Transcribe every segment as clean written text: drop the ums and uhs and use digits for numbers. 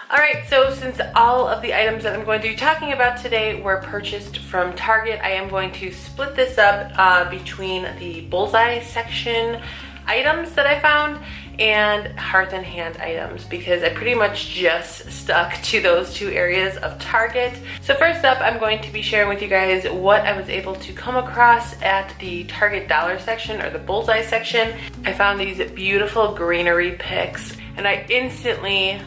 Alright, so since all of the items that I'm going to be talking about today were purchased from Target, I am going to split this up between the bullseye section items that I found and hearth and hand items, because I pretty much just stuck to those two areas of Target. So first up, I'm going to be sharing with you guys what I was able to come across at the Target dollar section, or the bullseye section. I found these beautiful greenery picks and I instantly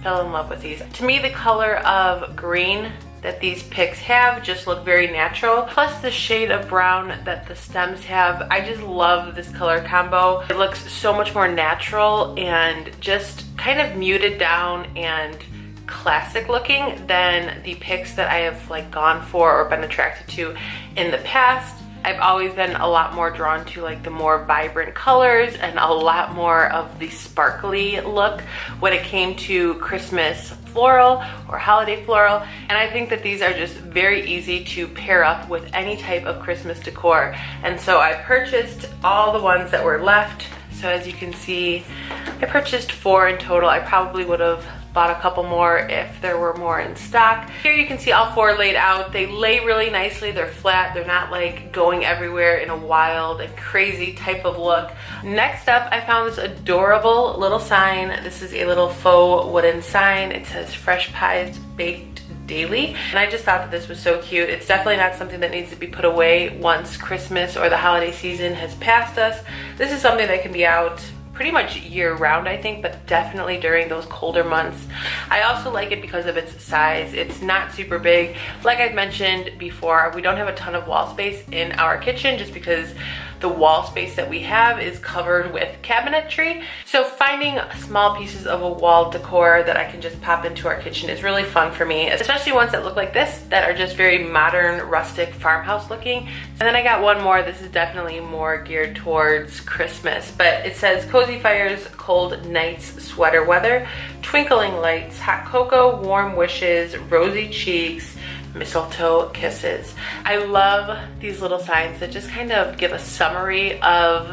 fell in love with these. To me, the color of green that these picks have just look very natural, plus the shade of brown that the stems have. I just love this color combo. It looks so much more natural and just kind of muted down and classic looking than the picks that I have like gone for or been attracted to in the past. I've always been a lot more drawn to like the more vibrant colors and a lot more of the sparkly look when it came to Christmas floral or holiday floral, and I think that these are just very easy to pair up with any type of Christmas decor. And so I purchased all the ones that were left. So as you can see, I purchased 4 in total. I probably would have bought a couple more if there were more in stock. Here you can see all 4 laid out. They lay really nicely. They're flat. They're not like going everywhere in a wild and crazy type of look. Next up, I found this adorable little sign. This is a little faux wooden sign. It says fresh pies baked daily, and I just thought that this was so cute. It's definitely not something that needs to be put away once Christmas or the holiday season has passed us. This is something that can be out pretty much year round, I think, but definitely during those colder months. I also like it because of its size. It's not super big. Like I've mentioned before, we don't have a ton of wall space in our kitchen just because the wall space that we have is covered with cabinetry. So finding small pieces of a wall decor that I can just pop into our kitchen is really fun for me, especially ones that look like this, that are just very modern, rustic, farmhouse looking. And then I got one more. This is definitely more geared towards Christmas, but it says cozy fires, cold nights, sweater weather, twinkling lights, hot cocoa, warm wishes, rosy cheeks, mistletoe kisses. I love these little signs that just kind of give a summary of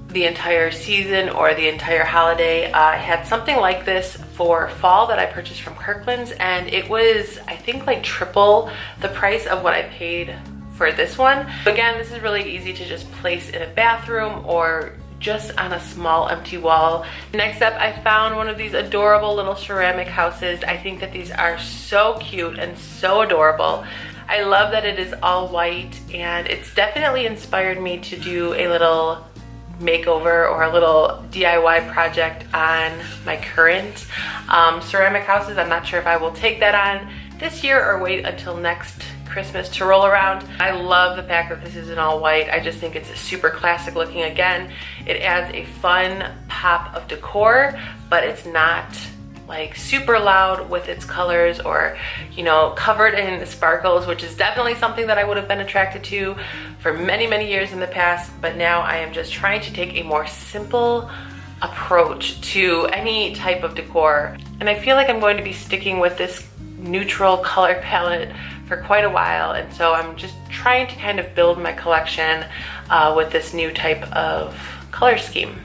the entire season or the entire holiday. I had something like this for fall that I purchased from Kirkland's, and it was, I think, like triple the price of what I paid for this one. Again, this is really easy to just place in a bathroom or just on a small empty wall. Next up, I found one of these adorable little ceramic houses. I think that these are so cute and so adorable. I love that it is all white, and it's definitely inspired me to do a little makeover or a little DIY project on my current ceramic houses. I'm not sure if I will take that on this year or wait until next Christmas to roll around. I love the fact that this is in all white. I just think it's super classic looking. Again, it adds a fun pop of decor, but it's not like super loud with its colors or, you know, covered in sparkles, which is definitely something that I would have been attracted to for many, many years in the past. But now I am just trying to take a more simple approach to any type of decor. And I feel like I'm going to be sticking with this neutral color palette for quite a while, and so I'm just trying to kind of build my collection with this new type of color scheme.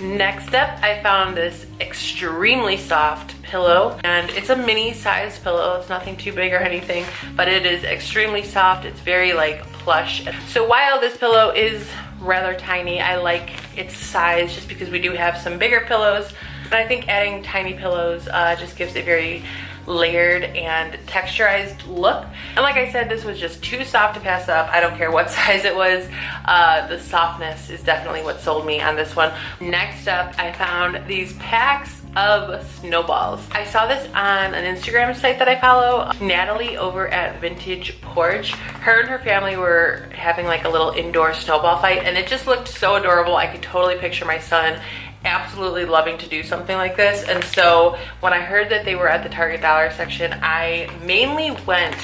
Next up, I found this extremely soft pillow, and it's a mini size pillow. It's nothing too big or anything, but it is extremely soft. It's very like plush. So while this pillow is rather tiny, I like its size just because we do have some bigger pillows, but I think adding tiny pillows just gives a very layered and texturized look. And like I said, this was just too soft to pass up. I don't care what size it was. The softness is definitely what sold me on this one. Next up, I found these packs of snowballs. I saw this on an Instagram site that I follow, Natalie over at Vintage Porch. Her and her family were having like a little indoor snowball fight, and it just looked so adorable. I could totally picture my son absolutely loving to do something like this. And so when I heard that they were at the Target dollar section, I mainly went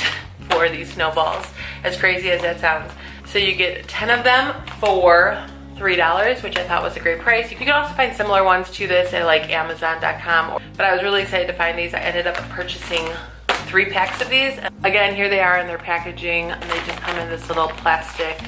for these snowballs, as crazy as that sounds. So you get 10 of them for $3, which I thought was a great price. You can also find similar ones to this at like Amazon.com, but I was really excited to find these. I ended up purchasing 3 packs of these. Again, here they are in their packaging, and they just come in this little plastic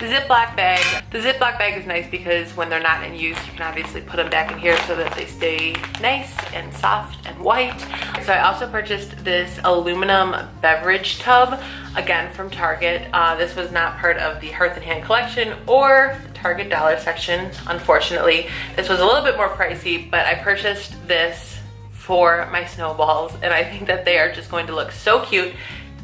Ziploc bag. The Ziploc bag is nice because when they're not in use, you can obviously put them back in here so that they stay nice and soft and white. so I also purchased this aluminum beverage tub, again from Target. This was not part of the Hearth and Hand collection or the Target dollar section, unfortunately. This was a little bit more pricey, but I purchased this for my snowballs, and I think that they are just going to look so cute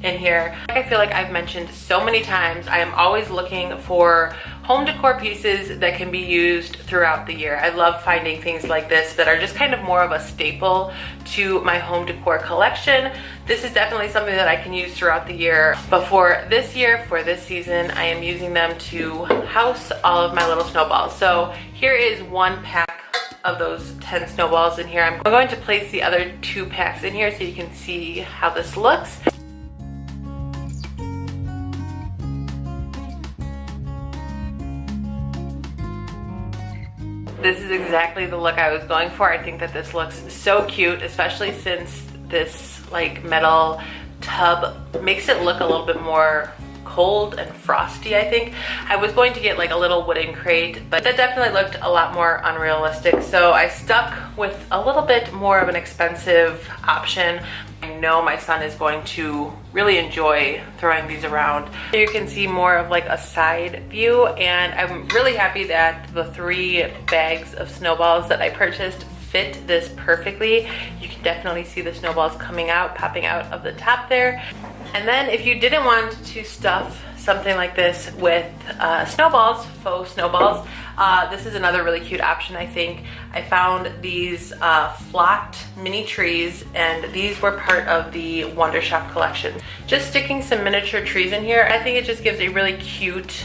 in here. Like I feel like I've mentioned so many times, I am always looking for home decor pieces that can be used throughout the year. I love finding things like this that are just kind of more of a staple to my home decor collection. This is definitely something that I can use throughout the year, but for this year, for this season, I am using them to house all of my little snowballs. So here is one pack of those 10 snowballs in here. I'm going to place the other 2 packs in here so you can see how this looks. This is exactly the look I was going for. I think that this looks so cute, especially since this like metal tub makes it look a little bit more cold and frosty, I think. I was going to get like a little wooden crate, but that definitely looked a lot more unrealistic. So I stuck with a little bit more of an expensive option. I know my son is going to really enjoy throwing these around. You can see more of like a side view, and I'm really happy that the 3 bags of snowballs that I purchased fit this perfectly. You can definitely see the snowballs coming out, popping out of the top there. And then if you didn't want to stuff something like this with snowballs, faux snowballs, this is another really cute option, I think. I found these flocked mini trees, and these were part of the Wonder Shop collection. Just sticking some miniature trees in here, I think it just gives a really cute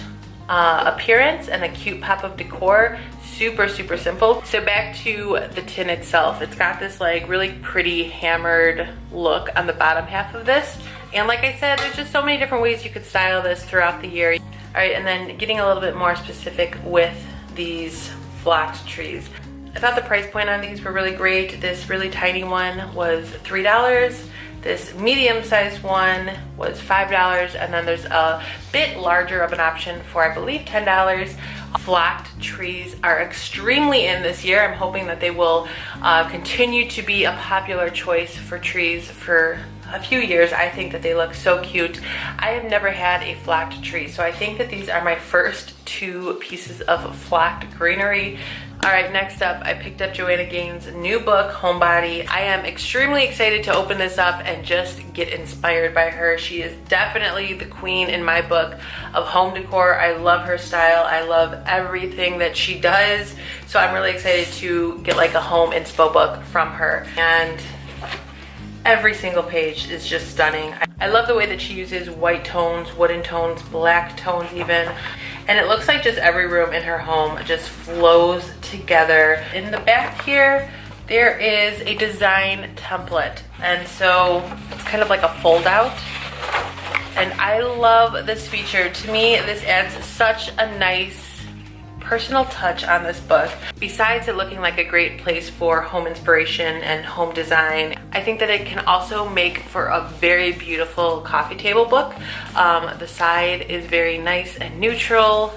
appearance and a cute pop of decor. Super, super simple. So back to the tin itself. It's got this like really pretty hammered look on the bottom half of this. And like I said, there's just so many different ways you could style this throughout the year. All right, and then getting a little bit more specific with these flocked trees. I thought the price point on these were really great. This really tiny one was $3. This medium-sized one was $5, and then there's a bit larger of an option for, I believe, $10. Flocked trees are extremely in this year. I'm hoping that they will continue to be a popular choice for trees for a few years. I think that they look so cute. I have never had a flocked tree, so I think that these are my first 2 pieces of flocked greenery. All right, next up, I picked up Joanna Gaines' new book, Homebody. I am extremely excited to open this up and just get inspired by her. She is definitely the queen in my book of home decor. I love her style. I love everything that she does. So I'm really excited to get like a home inspo book from her. And every single page is just stunning. I love the way that she uses white tones, wooden tones, black tones even. And it looks like just every room in her home just flows together. In the back here, there is a design template. And so it's kind of like a fold out. And I love this feature. To me, this adds such a nice personal touch on this book. Besides it looking like a great place for home inspiration and home design, I think that it can also make for a very beautiful coffee table book. The side is very nice and neutral.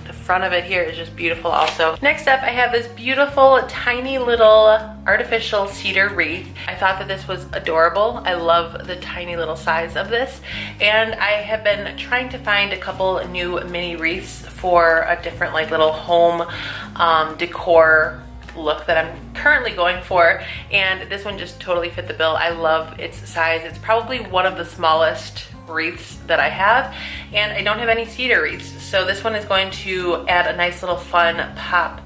The front of it here is just beautiful also. Next up, I have this beautiful tiny little artificial cedar wreath. I thought that this was adorable. I love the tiny little size of this, and I have been trying to find a couple new mini wreaths for a different like little home decor look that I'm currently going for, and this one just totally fit the bill. I love its size. It's probably one of the smallest wreaths that I have, and I don't have any cedar wreaths, so this one is going to add a nice little fun pop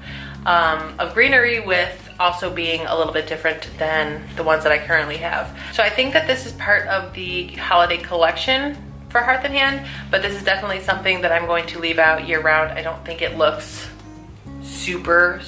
of greenery, with also being a little bit different than the ones that I currently have. So I think that this is part of the holiday collection for Hearth and Hand, but this is definitely something that I'm going to leave out year round. I don't think it looks super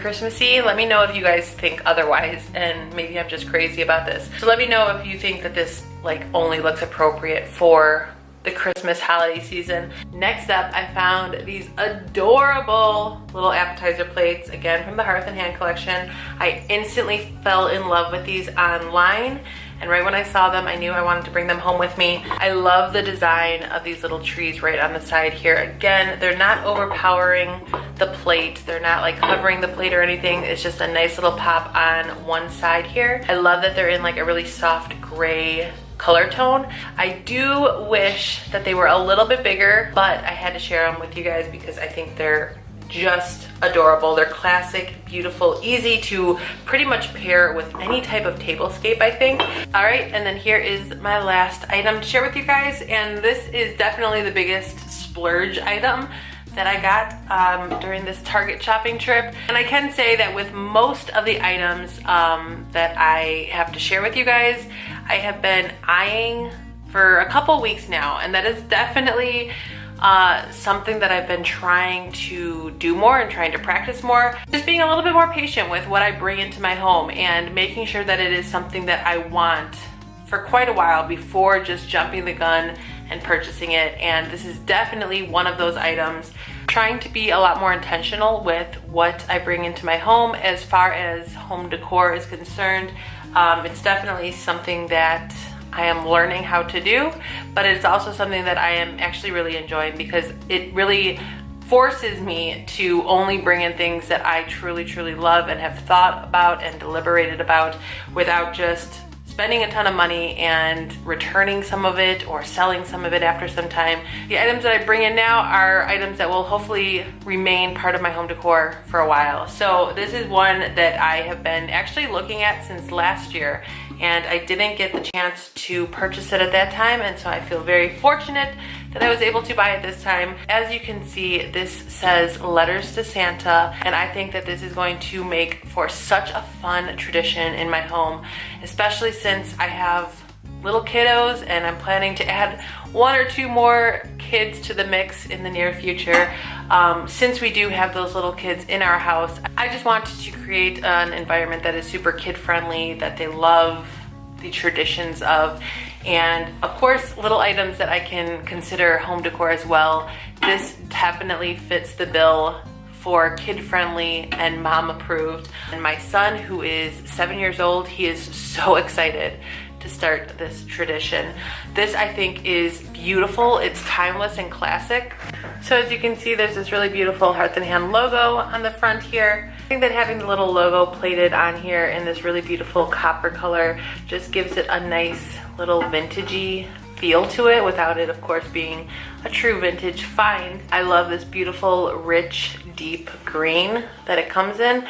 Christmassy. Let me know if you guys think otherwise, and maybe I'm just crazy about this. So let me know if you think that this like only looks appropriate for the Christmas holiday season. Next up, I found these adorable little appetizer plates, again from the Hearth and Hand collection. I instantly fell in love with these online, and right when I saw them, I knew I wanted to bring them home with me. I love the design of these little trees right on the side here. Again, they're not overpowering the plate. They're not like covering the plate or anything. It's just a nice little pop on one side here. I love that they're in like a really soft gray color tone. I do wish that they were a little bit bigger, but I had to share them with you guys because I think they're just adorable. They're classic, beautiful, easy to pretty much pair with any type of tablescape, I think. All right, and then here is my last item to share with you guys, and this is definitely the biggest splurge item that I got during this Target shopping trip. And I can say that with most of the items that I have to share with you guys, I have been eyeing for a couple weeks now, and that is definitely something that I've been trying to do more and trying to practice more. Just being a little bit more patient with what I bring into my home and making sure that it is something that I want for quite a while before just jumping the gun and purchasing it. And this is definitely one of those items. Trying to be a lot more intentional with what I bring into my home as far as home decor is concerned. It's definitely something that I am learning how to do, but it's also something that I am actually really enjoying because it really forces me to only bring in things that I truly, truly love and have thought about and deliberated about without just spending a ton of money and returning some of it or selling some of it after some time. The items that I bring in now are items that will hopefully remain part of my home decor for a while. So this is one that I have been actually looking at since last year, and I didn't get the chance to purchase it at that time, and so I feel very fortunate that I was able to buy it this time. As you can see, this says Letters to Santa, and I think that this is going to make for such a fun tradition in my home, especially since I have little kiddos and I'm planning to add 1 or 2 more kids to the mix in the near future. Since we do have those little kids in our house, I just wanted to create an environment that is super kid friendly, that they love the traditions of, and of course little items that I can consider home decor as well. This definitely fits the bill for kid friendly and mom approved. And my son, who is 7 years old, he is so excited to start this tradition. This I think is beautiful. It's timeless and classic. So as you can see, there's this really beautiful Hearth and Hand logo on the front here. I think that having the little logo plated on here in this really beautiful copper color just gives it a nice little vintagey feel to it without it, of course, being a true vintage find. I love this beautiful, rich, deep green that it comes in.